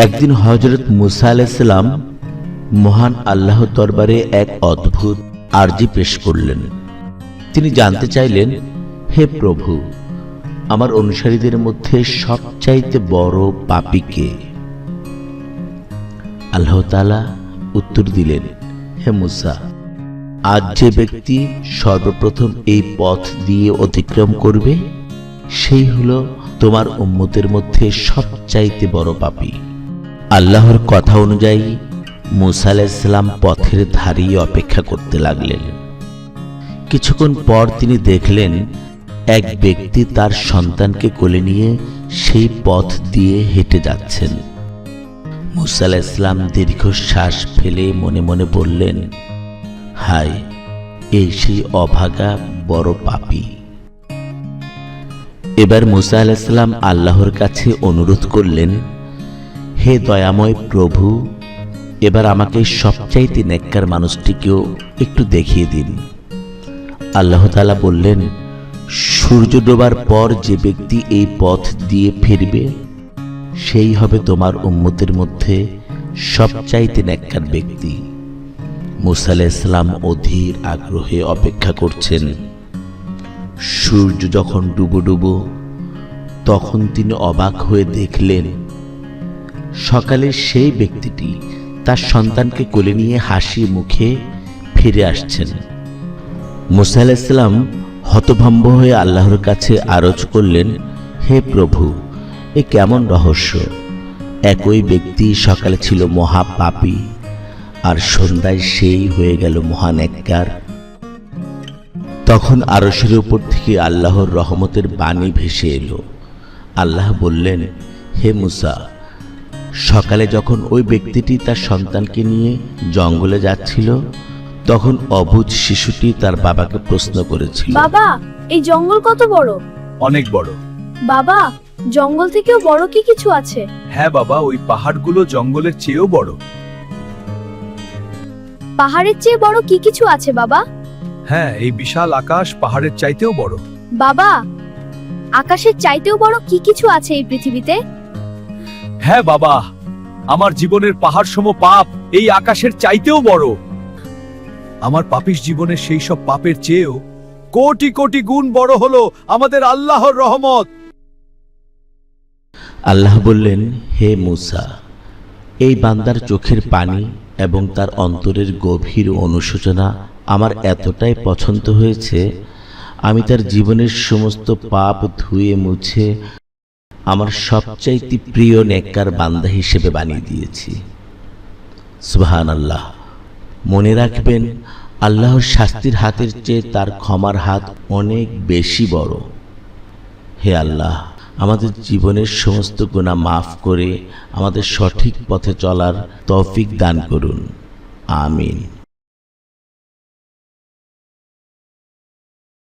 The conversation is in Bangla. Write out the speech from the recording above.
একদিন হযরত মুসা আলাইহিস সালাম মহান আল্লাহর দরবারে এক অদ্ভুত আরজি পেশ করলেন। তিনি জানতে চাইলেন, হে প্রভু, আমার অনুসারীদের মধ্যে সবচাইতে বড় পাপী কে? আল্লাহ তাআলা উত্তর দিলেন, হে মুসা, আজ যে ব্যক্তি সর্বপ্রথম এই পথ দিয়ে অতিক্রম করবে সেই হলো তোমার উম্মতের মধ্যে সবচাইতে বড় পাপী। আল্লাহর কথা অনুযায়ী মুসা আলাইহিস সালাম পথের ধারেই অপেক্ষা করতে লাগলেন। কিছুক্ষণ পর তিনি দেখলেন এক ব্যক্তি তার সন্তানকে কোলে নিয়ে সেই পথ দিয়ে হেঁটে যাচ্ছেন। মুসা আলাইহিস সালাম দীর্ঘশ্বাস ফেলে মনে মনে বললেন, হায়, এই সেই অভাগা বড় পাপী। এবার মুসা আলাইহিস সালাম আল্লাহর কাছে অনুরোধ করলেন, হে দয়াময় প্রভু, এবার আমাকে সবচাইতে নেককার মানুষটিকেও একটু দেখিয়ে দিন। আল্লাহ তাআলা বললেন, সূর্য ডোবার পর যে ব্যক্তি এই পথ দিয়ে ফিরবে সেই হবে তোমার উম্মতের মধ্যে সবচাইতে নেককার ব্যক্তি। মুসা আলাইহিস সালাম অধীর আগ্রহে অপেক্ষা করছেন। সূর্য যখন ডুবো ডুবো তখন তিনি অবাক হয়ে দেখলেন সকালে সেই ব্যক্তিটি তার সন্তানকে কোলে নিয়ে হাসি মুখে ফিরে আসছেন। মুসা আলাইহিস সালাম হতভম্ব হয়ে আল্লাহর কাছে আরজ করলেন, হে প্রভু, এ কেমন রহস্য! একই ব্যক্তি সকালে ছিল মহাপাপী আর সন্ধ্যায় সেই হয়ে গেল মহানেককার। তখন আরশের উপর থেকে আল্লাহর রহমতের বাণী ভেসে এলো। আল্লাহ বললেন, হে মুসা, সকালে যখন ওই ব্যক্তিটি তার সন্তানকে নিয়ে জঙ্গলে যাচ্ছিল তখন অবুঝ শিশুটি তার বাবাকে প্রশ্ন করেছিল, বাবা, এই জঙ্গল কত বড়? অনেক বড়। বাবা, জঙ্গল থেকেও বড় কি কিছু আছে? হ্যাঁ বাবা, ওই পাহাড়গুলো জঙ্গলের চেয়েও বড়। পাহাড়ের চেয়ে বড় কি কিছু আছে বাবা? হ্যাঁ, এই বিশাল আকাশ পাহাড়ের চাইতেও বড়। বাবা, আকাশের চাইতেও বড় কি কিছু আছে এই পৃথিবীতে? হ্যাঁ বাবা, আমার জীবনের পাহাড় সম পাপ এই আকাশের চাইতেও বড়। আমার পাপিস জীবনের সেই সব পাপের চেয়েও কোটি কোটি গুণ বড় হলো আমাদের আল্লাহর রহমত। আল্লাহ বললেন, হে মুসা, এই বান্দার চোখের পানি এবং তার অন্তরের গভীর অনুশোচনা আমার এতটাই পছন্দ হয়েছে, আমি তার জীবনের সমস্ত পাপ ধুয়ে মুছে আমার সবচাইতে প্রিয় নেককার বান্দা হিসেবে বানিয়ে দিয়েছি। সুবহানাল্লাহ। মনে রাখবেন, আল্লাহর শাস্তির হাতের চেয়ে তার ক্ষমার হাত অনেক বেশি বড়। হে আল্লাহ, আমাদের জীবনের সমস্ত গুনাহ মাফ করে আমাদের সঠিক পথে চলার তৌফিক দান করুন। আমিন।